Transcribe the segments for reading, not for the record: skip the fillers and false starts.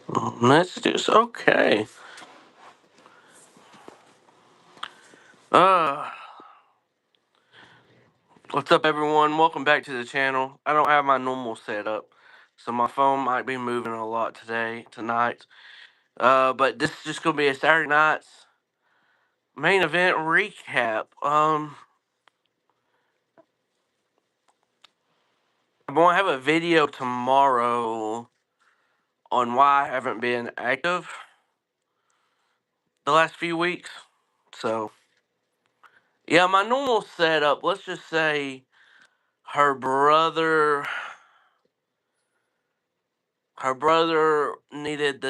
Let's just okay. Uh, what's up, everyone? Welcome back to the channel. I don't have my normal setup, so my phone might be moving a lot tonight. But this is just gonna be a Saturday night's main event recap. I'm gonna have a video tomorrow on why I haven't been active the last few weeks. So, yeah, my normal setup. Let's just say her brother Her brother needed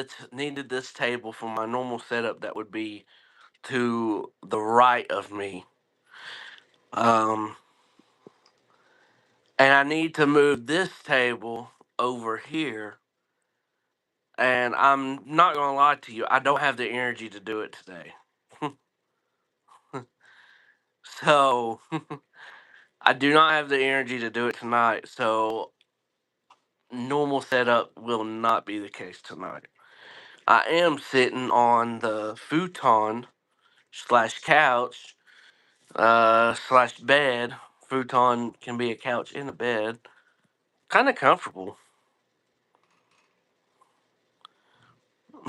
this table for my normal setup that would be to the right of me. Um, and I need to move this table over here. And I'm not gonna lie to you, I don't have the energy to do it today. So I do not have the energy to do it tonight. So normal setup will not be the case tonight. I am sitting on the futon slash couch slash bed. Futon can be a couch in a bed. Kind of comfortable.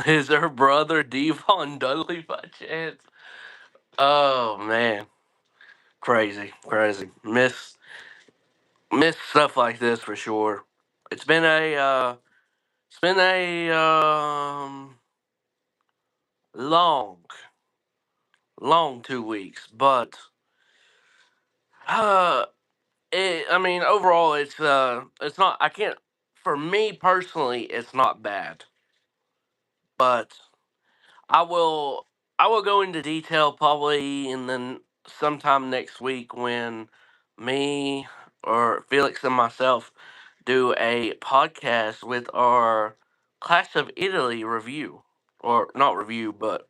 Is her brother Devon Dudley by chance? Oh man, crazy. Miss stuff like this for sure. It's been a long, long 2 weeks, but uh, I mean overall it's not. I can't. For me personally, it's not bad, but I will I will go into detail probably in the sometime next week when me or Felix and myself do a podcast with our Clash of Italy review, or not review but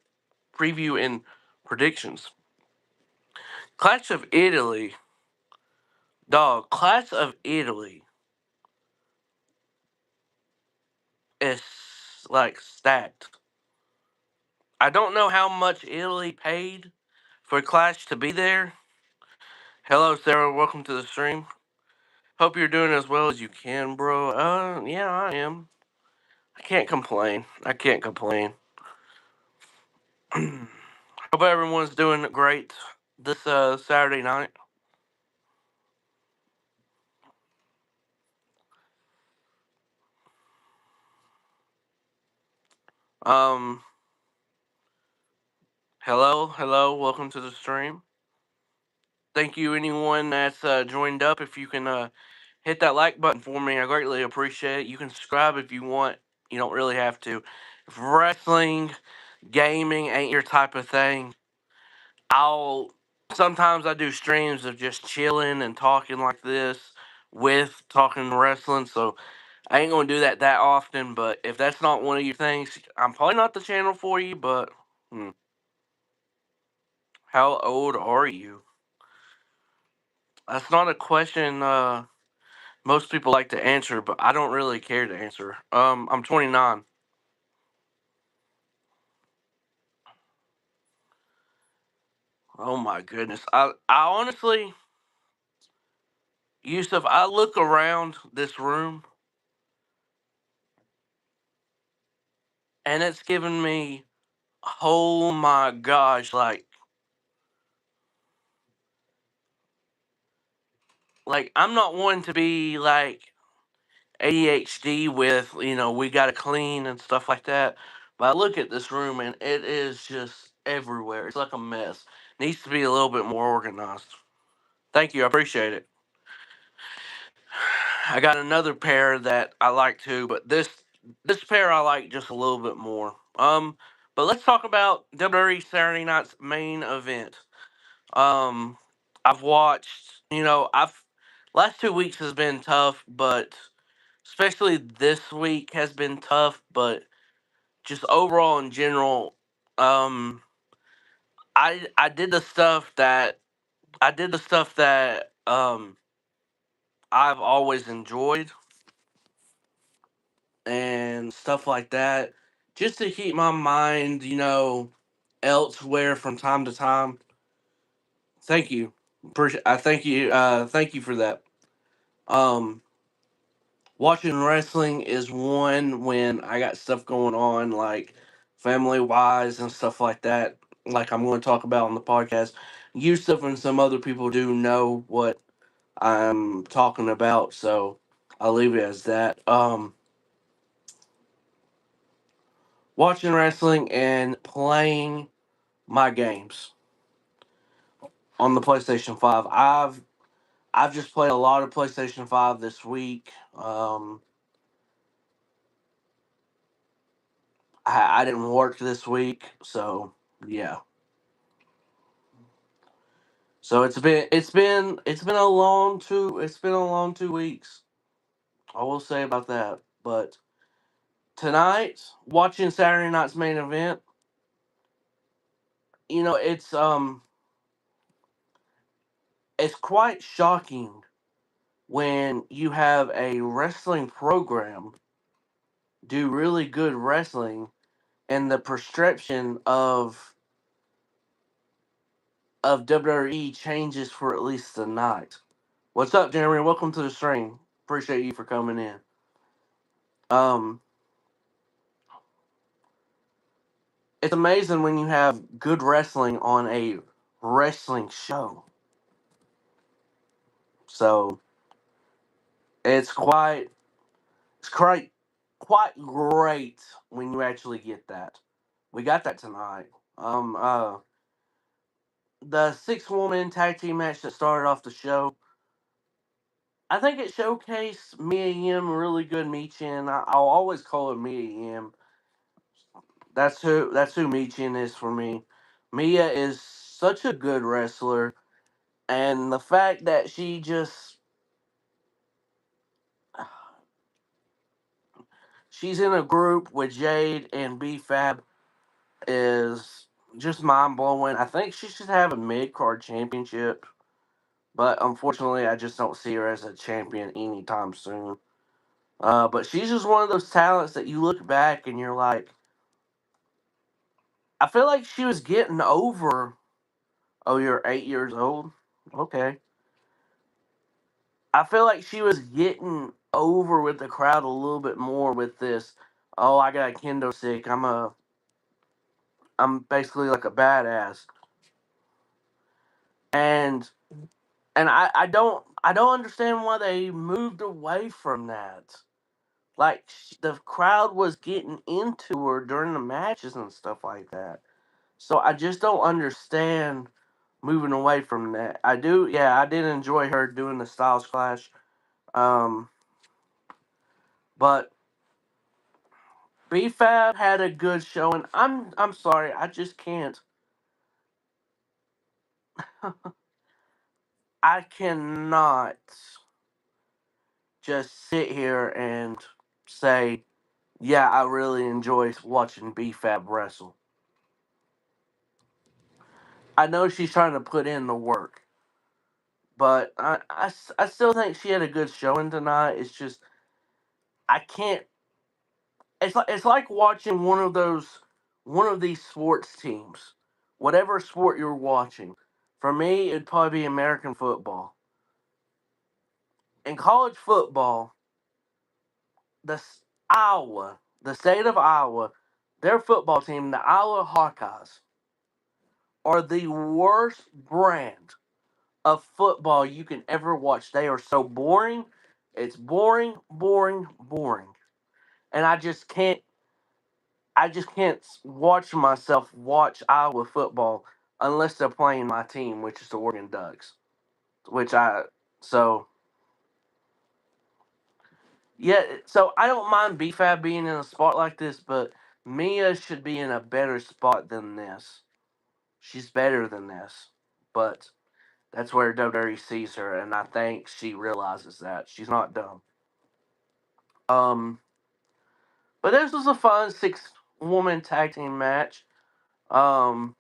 preview and predictions. Clash of Italy, dog. Clash of Italy is like stacked. I don't know how much Italy paid for Clash to be there. Hello, Sarah. Welcome to the stream. Hope you're doing as well as you can, bro. Yeah, I am. I can't complain. I can't complain. Hope everyone's doing great this Saturday night. Um, hello. Welcome to the stream. Thank you, anyone that's joined up. If you can hit that like button for me, I greatly appreciate it. You can subscribe if you want. You don't really have to. If wrestling, gaming ain't your type of thing, I'll sometimes I do streams of just chilling and talking like this with talking wrestling. So I ain't gonna do that often. But if that's not one of your things, I'm probably not the channel for you. But hmm, how old are you? That's not a question most people like to answer, but I don't really care to answer. I'm 29. Oh my goodness. I honestly, Yusuf, I look around this room and it's given me, oh my gosh, like I'm not one to be like ADHD with, we got to clean and stuff like that. But I look at this room and it is just everywhere. It's like a mess. Needs to be a little bit more organized. Thank you. I appreciate it. I got another pair that I like too, but this pair I like just a little bit more. But let's talk about WWE Saturday Night's main event. Um, I've watched, I've last 2 weeks has been tough, but especially this week has been tough. But just overall in general, um, I did the stuff that I've always enjoyed and stuff like that. just to keep my mind, elsewhere from time to time. Thank you. I thank you. Thank you for that. Um, Watching wrestling is one when I got stuff going on, like family wise and stuff like that. Like I'm going to talk about on the podcast. You stuff and some other people do know what I'm talking about, so I'll leave it as that. Watching wrestling and playing my games on the PlayStation 5. I've just played a lot of PlayStation 5 this week. I didn't work this week, so yeah. So it's been a long 2 weeks. I will say about that. But tonight, watching Saturday night's main event, it's quite shocking when you have a wrestling program do really good wrestling and the prescription of WWE changes for at least the night. What's up, Jeremy? Welcome to the stream. Appreciate you for coming in. Um, it's amazing when you have good wrestling on a wrestling show. So it's quite great when you actually get that. We got that tonight. The 6-woman tag team match that started off the show, I think it showcased Mia Yim really good. Michin. I'll always call her Mia Yim. That's who Michin is for me. Mia is such a good wrestler, and the fact that she's in a group with Jade and B Fab is just mind blowing. I think she should have a mid card championship, but unfortunately, I just don't see her as a champion anytime soon. But she's just one of those talents that you look back and you're like, I feel like she was getting over. Oh, you're 8 years old? Okay. I feel like she was getting over with the crowd a little bit more with this. Oh, I got a kendo stick. I'm basically like a badass. And I don't understand why they moved away from that. Like the crowd was getting into her during the matches and stuff like that. So I just don't understand moving away from that. I do, yeah, I did enjoy her doing the Styles Clash. Um, but BFAB had a good showing. I'm sorry, I just can't. I cannot just sit here and say, yeah, I really enjoy watching BFAB wrestle. I know she's trying to put in the work, but I still think she had a good showing tonight. It's just I can't. It's like watching one of these sports teams, whatever sport you're watching. For me, it'd probably be American football. In college football, Iowa, the state of Iowa, their football team, the Iowa Hawkeyes, are the worst brand of football you can ever watch. They are so boring. It's boring, boring, boring. And I just can't watch myself watch Iowa football unless they're playing my team, which is the Oregon Ducks. Which I so yeah, so I don't mind BFAB being in a spot like this, but Mia should be in a better spot than this. She's better than this. But that's where WWE sees her, and I think she realizes that. She's not dumb. Um but this was a fun 6-woman tag team match. Um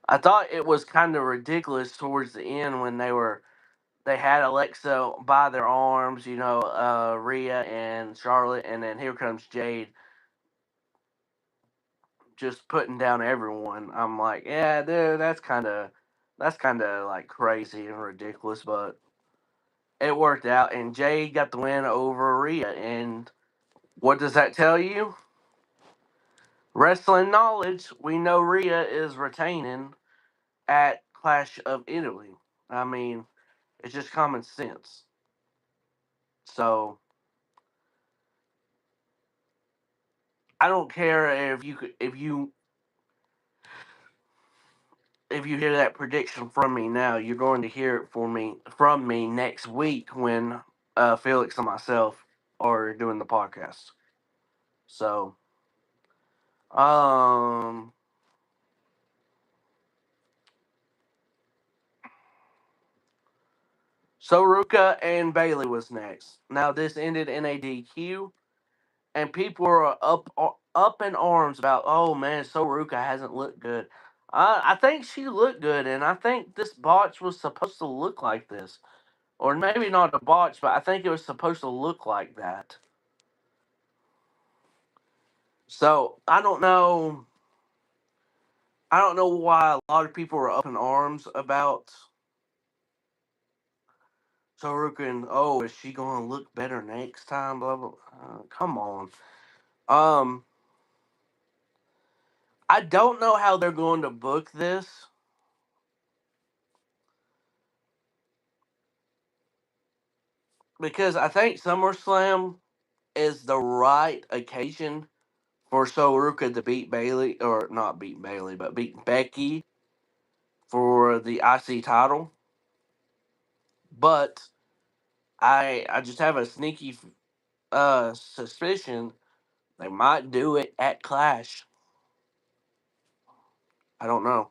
I thought it was kind of ridiculous towards the end when they had Alexa by their arms, Rhea and Charlotte, and then here comes Jade. just putting down everyone. I'm like, yeah, dude, that's kind of like crazy and ridiculous, but it worked out, and Jay got the win over Rhea. And what does that tell you? Wrestling knowledge. We know Rhea is retaining at Clash of Italy. I mean, it's just common sense. So I don't care if you hear that prediction from me now. You're going to hear it from me next week when Felix and myself are doing the podcast. So um. So Ruka and Bailey was next. Now this ended in a DQ, and people were up in arms about, oh man, So Ruka hasn't looked good. I think she looked good, and I think this botch was supposed to look like this, or maybe not a botch, but I think it was supposed to look like that. So I don't know. I don't know why a lot of people were up in arms about So Ruka and, oh, is she going to look better next time? Blah blah. Come on. Um, I don't know how they're going to book this because I think SummerSlam is the right occasion for Soruka to beat Bailey, or not beat Bailey, but beat Becky for the IC title. But I just have a sneaky suspicion they might do it at Clash. I don't know.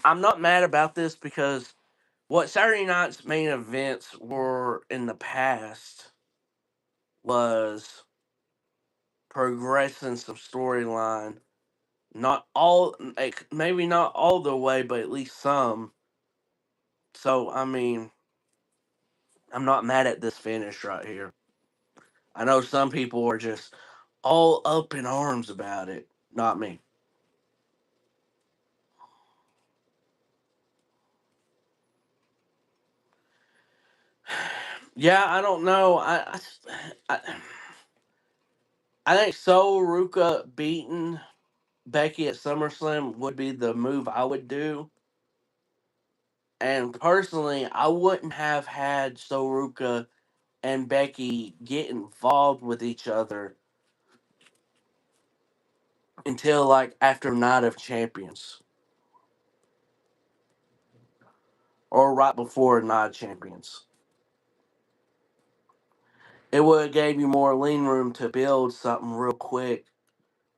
I'm not mad about this because what Saturday night's main events were in the past was progressing some storyline. Not all, like, maybe not all the way, but at least some. So, I mean, I'm not mad at this finish right here. I know some people are just all up in arms about it. Not me. Yeah, I don't know. I think So Ruka beating Becky at SummerSlam would be the move I would do. And personally, I wouldn't have had So Ruka and Becky get involved with each other until like after Night of Champions or right before Night of Champions. It would have gave you more lean room to build something real quick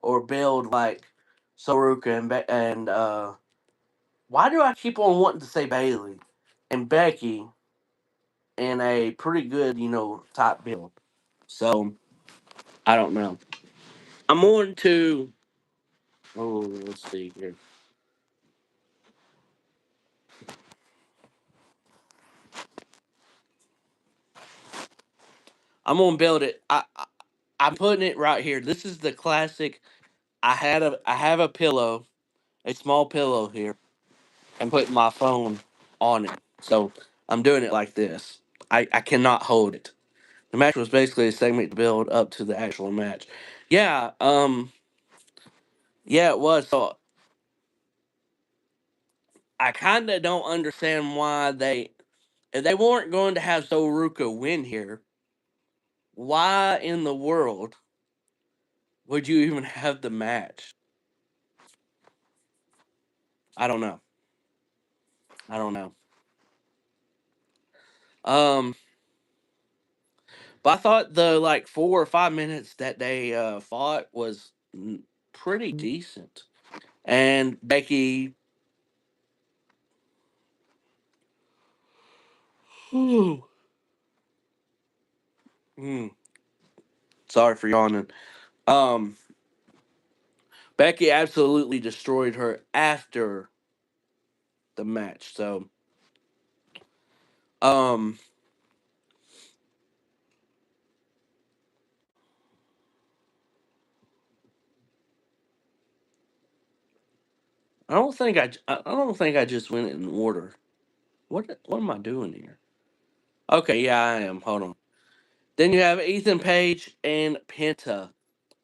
or build like Soruka and why do I keep on wanting to say Bailey and Becky in a pretty good, type build. So I don't know. I'm on to, oh, let's see here. I'm gonna build it. I'm putting it right here. This is the classic. I have a pillow, a small pillow here, and putting my phone on it. So I'm doing it like this. I cannot hold it. The match was basically a segment to build up to the actual match. Yeah, yeah, it was. So I kind of don't understand why if they weren't going to have Soruka win here, why in the world would you even have the match? I don't know. I don't know. Um, but I thought the like 4 or 5 minutes that they fought was pretty decent. And Becky, hmm, sorry for yawning. Um, Becky absolutely destroyed her after the match. So, um, I don't think I just went in order. What am I doing here? Okay, yeah, I am. Hold on. Then you have Ethan Page and Penta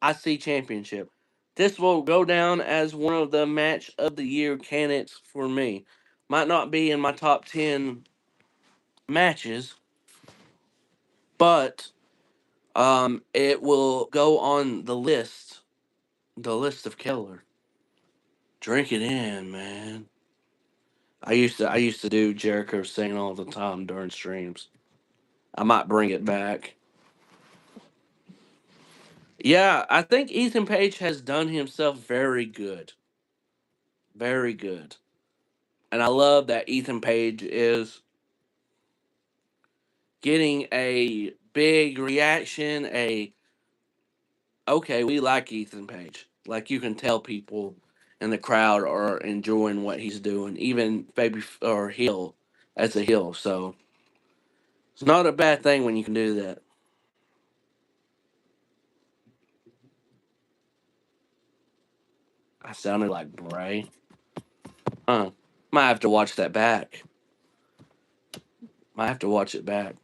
IC Championship. This will go down as one of the match of the year candidates for me. Might not be in my top 10 matches, but it will go on the list of killer. Drink it in, man. I used to do Jericho singing all the time during streams. I might bring it back. Yeah, I think Ethan Page has done himself very good. Very good. And I love that Ethan Page is getting a big reaction, a okay, we like Ethan Page. Like you can tell people in the crowd are enjoying what he's doing, even baby or heel as a heel. So it's not a bad thing when you can do that. I sounded like Bray. Huh. Might have to watch that back. Might have to watch it back.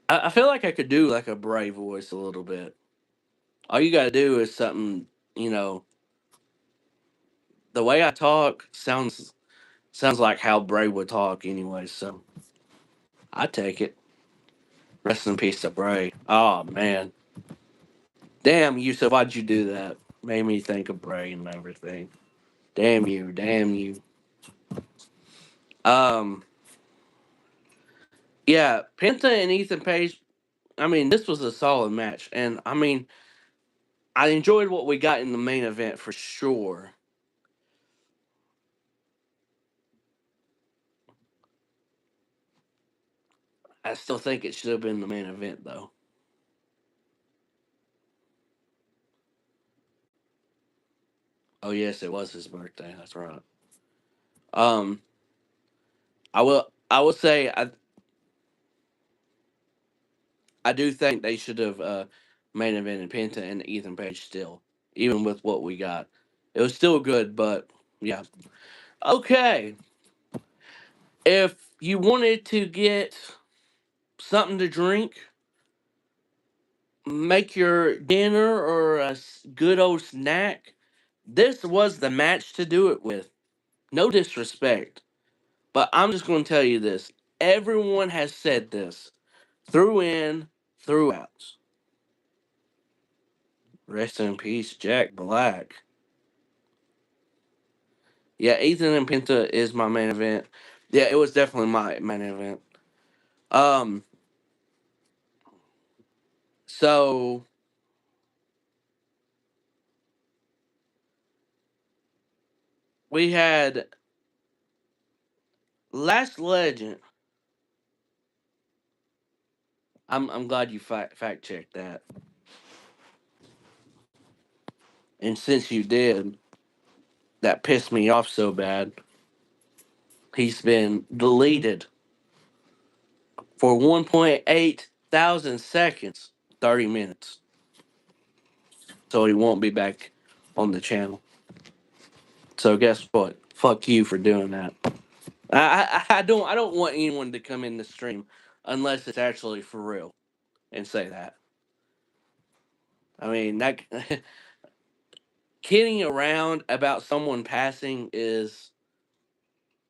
I feel like I could do like a Bray voice a little bit. All you gotta do is something, you know, the way I talk sounds like how Bray would talk anyway, so I take it. Rest in peace to Bray. Oh man. Damn Yusuf, why'd you do that? Made me think of Bray and everything. Damn you, damn you. Um yeah, Penta and Ethan Page, I mean, this was a solid match. And I mean, I enjoyed what we got in the main event for sure. I still think it should have been the main event though. Oh yes, it was his birthday. That's right. Um, I will say I do think they should have main evented Penta and Ethan Page still, even with what we got. It was still good, but yeah. Okay, if you wanted to get something to drink, make your dinner or a good old snack, this was the match to do it with. No disrespect, but I'm just going to tell you this. Everyone has said this through in, throughout. Rest in peace, Jack Black. Yeah, Ethan and Penta is my main event. Yeah, it was definitely my main event. Um, so we had Last Legend. I'm glad you fact checked that. And since you did, that pissed me off so bad. He's been deleted for 1.8 thousand seconds, 30 minutes. So he won't be back on the channel. So guess what? Fuck you for doing that. I don't want anyone to come in the stream unless it's actually for real and say that. I mean that kidding around about someone passing is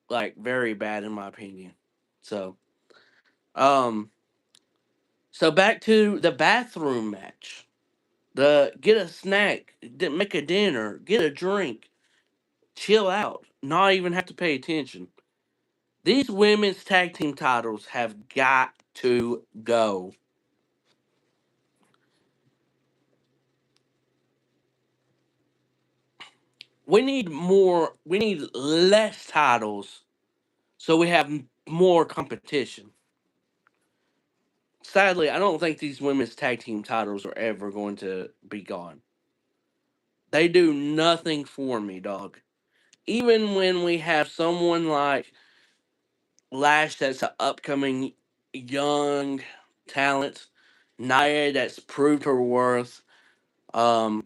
like very bad in my opinion. So um so back to the bathroom match. The get a snack, make a dinner, get a drink, chill out, not even have to pay attention. These women's tag team titles have got to go. We need less titles so we have more competition. Sadly, I don't think these women's tag team titles are ever going to be gone. They do nothing for me, dog. Even when we have someone like Lash that's an upcoming young talent, Nia that's proved her worth,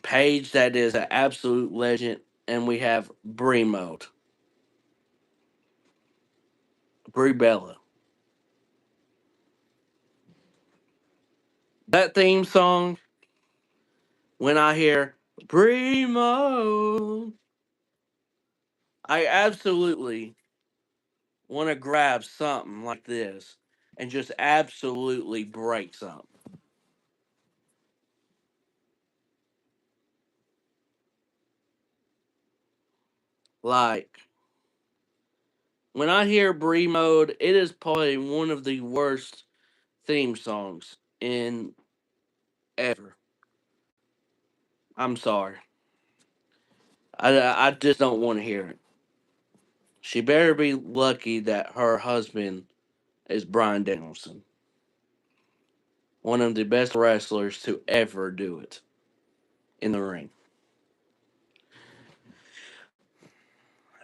Paige that is an absolute legend, and we have Brie mode. Brie Bella. That theme song, when I hear Brie mode, I absolutely want to grab something like this and just absolutely break something. Like, when I hear Brie mode, it is probably one of the worst theme songs in ever. I'm sorry. I just don't want to hear it. She better be lucky that her husband is Brian Danielson, one of the best wrestlers to ever do it in the ring.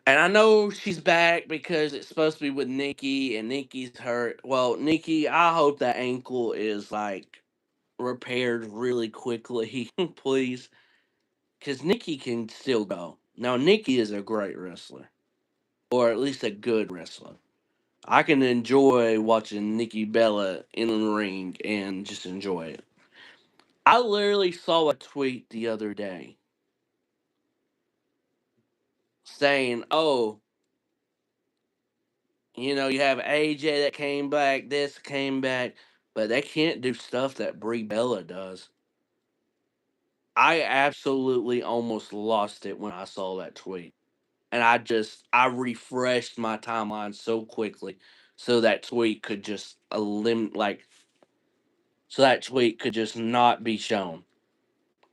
And I know she's back because it's supposed to be with Nikki, and Nikki's hurt. Well, Nikki, I hope that ankle is like repaired really quickly, please, because Nikki can still go. Now, Nikki is a great wrestler, or at least a good wrestler. I can enjoy watching Nikki Bella in the ring and just enjoy it. I literally saw a tweet the other day saying, "Oh, you have AJ that came back, this came back, but they can't do stuff that Brie Bella does." I absolutely almost lost it when I saw that tweet. And I refreshed my timeline so quickly so that tweet could just so that tweet could just not be shown.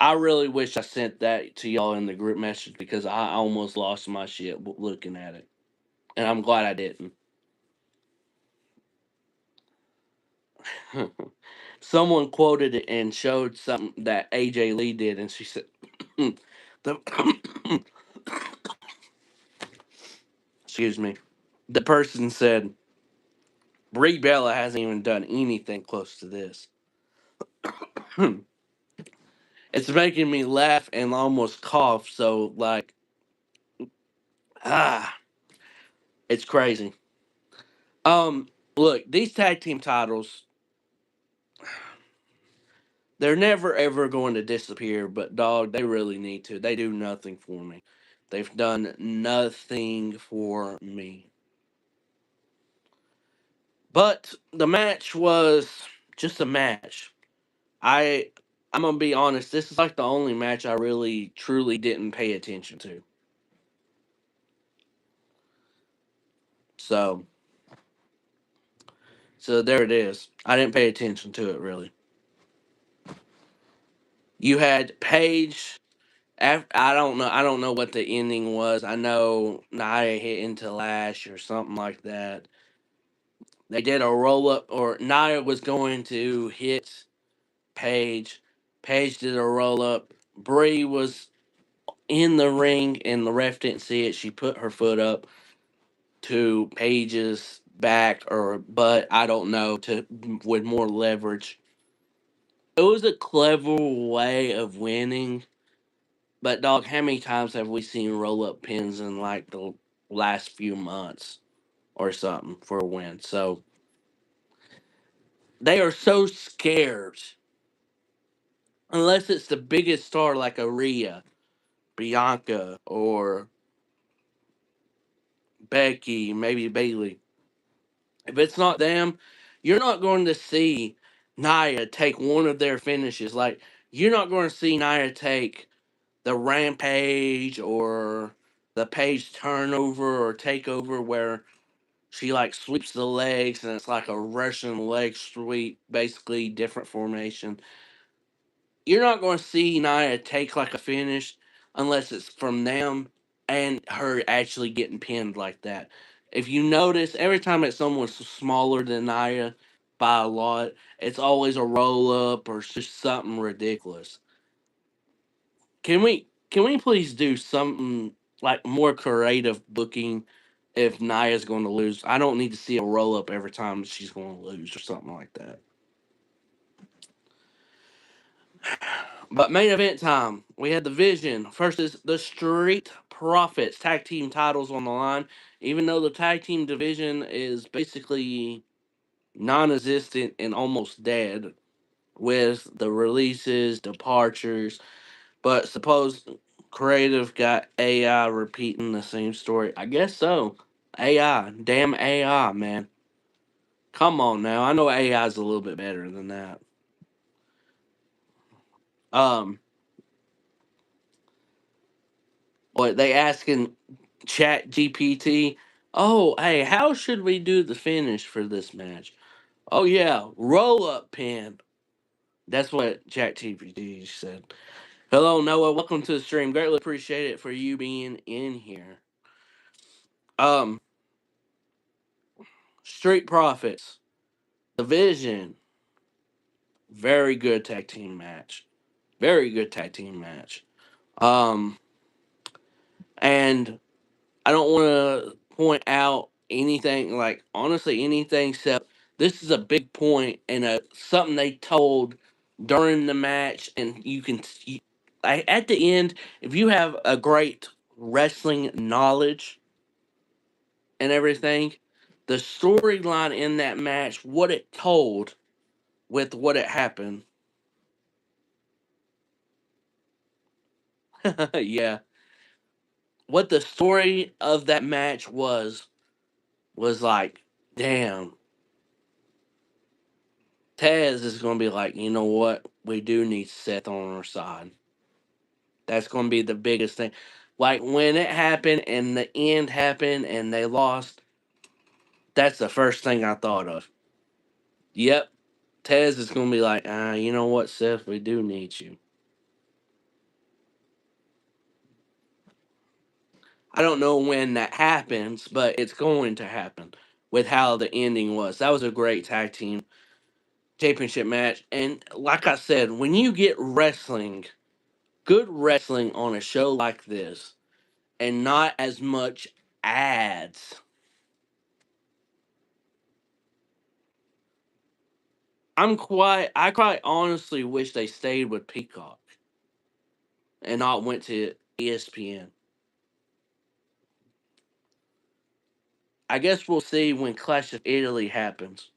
I really wish I sent that to y'all in the group message because I almost lost my shit looking at it. And I'm glad I didn't. Someone quoted it and showed something that AJ Lee did, and she said, the, excuse me, the person said, Brie Bella hasn't even done anything close to this. It's making me laugh and almost cough, so, like, ah, it's crazy. Look, these tag team titles, they're never ever going to disappear, but dog, they really need to. They do nothing for me. They've done nothing for me. But the match was just a match. I I'm gonna be honest, this is like the only match I really truly didn't pay attention to. So so there it is. I didn't pay attention to it really. You had Paige. I don't know what the ending was. I know Nia hit into Lash or something like that. They did a roll up, or Nia was going to hit Paige. Paige did a roll up. Brie was in the ring, and the ref didn't see it. She put her foot up to Paige's back or butt. I don't know, to with more leverage. It was a clever way of winning. But dog, how many times have we seen roll up pins in like the last few months or something for a win? So they are so scared, unless it's the biggest star like a Rhea, Bianca, or Becky, maybe Bailey. If it's not them, you're not going to see Nia take one of their finishes. Like, you're not going to see Nia take the Rampage or the Page turnover or takeover where she like sweeps the legs and it's like a Russian leg sweep, basically different formation. You're not going to see Nia take like a finish unless it's from them and her actually getting pinned like that. If you notice, every time it's someone smaller than Nia by a lot, it's always a roll up or just something ridiculous. Can we please do something like more creative booking if Nia's going to lose? I don't need to see a roll up every time she's going to lose or something like that. But main event time, we had the Vision versus the Street Profits tag team titles on the line, even though the tag team division is basically non-existent and almost dead with the releases, departures. But suppose creative got AI repeating the same story. I guess so. AI, damn AI, man. Come on now. I know AI is a little bit better than that. Um, what they asking Chat GPT? Oh, hey, how should we do the finish for this match? Oh yeah, roll up pin. That's what Chat GPT said. Hello, Noah. Welcome to the stream. Greatly appreciate it for you being in here. Um, Street Profits Division. Very good tag team match. Very good tag team match. Um, and I don't want to point out anything like honestly anything except this is a big point and something they told during the match, and at the end if you have a great wrestling knowledge and everything, the storyline in that match, what it told with what it happened. Yeah, what the story of that match was like, damn, Taz is going to be like, you know what? We do need Seth on our side. That's going to be the biggest thing. Like when it happened and the end happened and they lost, that's the first thing I thought of. Yep. Taz is going to be like, you know what, Seth? We do need you. I don't know when that happens, but it's going to happen with how the ending was. That was a great tag team championship match. And like I said, when you get good wrestling on a show like this, and not as much ads. I quite honestly wish they stayed with Peacock and not went to ESPN. I guess we'll see when Clash of Italy happens.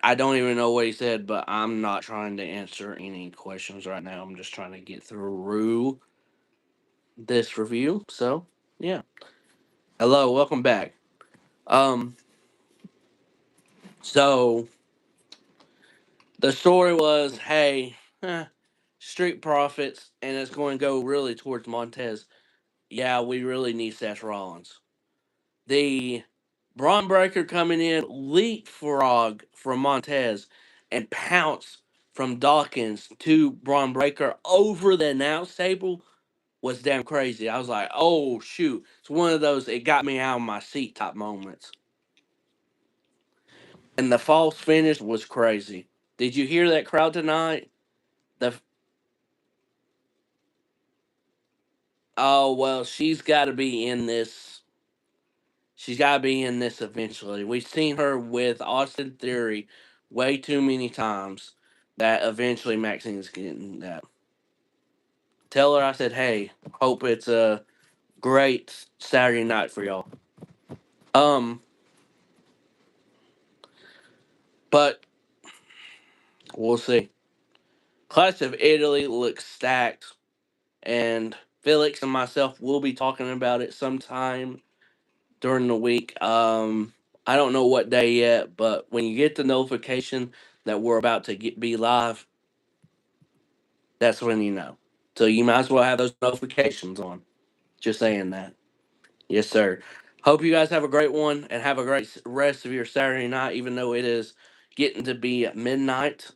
I don't even know what he said, but I'm not trying to answer any questions right now. I'm just trying to get through this review. So, yeah. Hello, welcome back. Um so the story was, hey, Street Profits, and it's going to go really towards Montez. Yeah, we really need Seth Rollins. The Braun Breaker coming in, leapfrog from Montez, and pounce from Dawkins to Braun Breaker over the announce table was damn crazy. I was like, oh, shoot. It's one of those, it got me out of my seat type moments. And the false finish was crazy. Did you hear that crowd tonight? The Oh, well, she's got to be in this. She's got to be in this eventually. We've seen her with Austin Theory way too many times that eventually Maxine's getting that. Tell her I said, hey, hope it's a great Saturday night for y'all. Um, but we'll see. Clash of Italy looks stacked, and Felix and myself will be talking about it sometime during the week. I don't know what day yet, but when you get the notification that we're about to be live, that's when you know. So you might as well have those notifications on. Just saying that. Yes, sir. Hope you guys have a great one and have a great rest of your Saturday night, even though it is getting to be at midnight.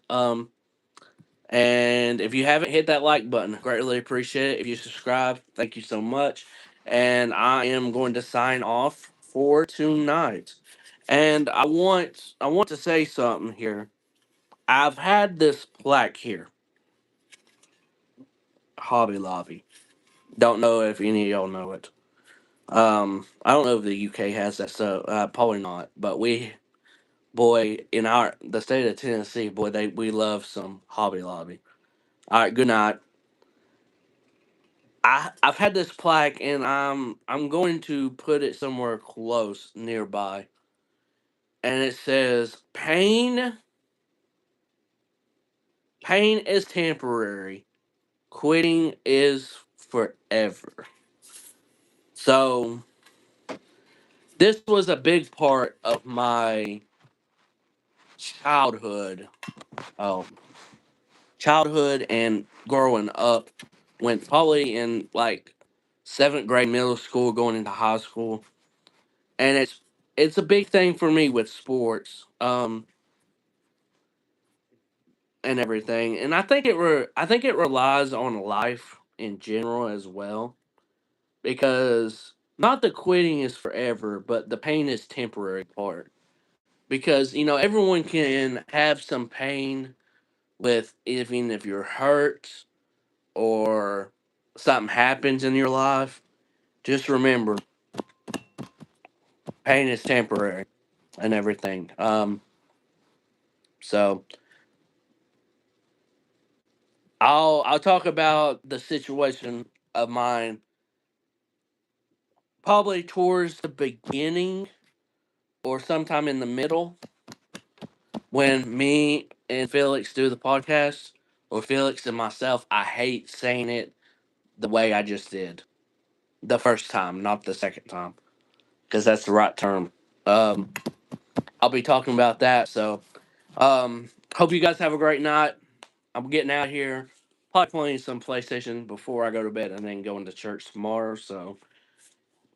And if you haven't hit that like button, greatly appreciate it. If you subscribe, thank you so much. And I am going to sign off for tonight. And I want to say something here. I've had this plaque here, Hobby Lobby. Don't know if any of y'all know it. I don't know if the UK has that, so probably not. But boy, in the state of Tennessee, boy, we love some Hobby Lobby. All right, good night. I've had this plaque, and I'm going to put it somewhere close nearby, and it says, Pain is temporary. Quitting is forever." So this was a big part of my childhood. Oh, childhood and growing up. Went probably in like seventh grade, middle school, going into high school, and it's a big thing for me with sports, and everything. And I think it relies on life in general as well, because not the quitting is forever, but the pain is temporary part. Because everyone can have some pain with, even if you're hurt or something happens in your life. Just remember, pain is temporary and everything. So I'll talk about the situation of mine probably towards the beginning or sometime in the middle, when me and Felix do the podcast, or Felix and myself. I hate saying it the way I just did the first time, not the second time, because that's the right term. Um, I'll be talking about that. So, hope you guys have a great night. I'm getting out here, probably playing some PlayStation before I go to bed, and then going to church tomorrow. So,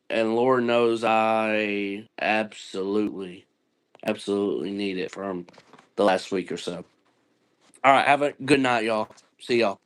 and Lord knows I absolutely need it from the last week or so. All right, have a good night, y'all. See y'all.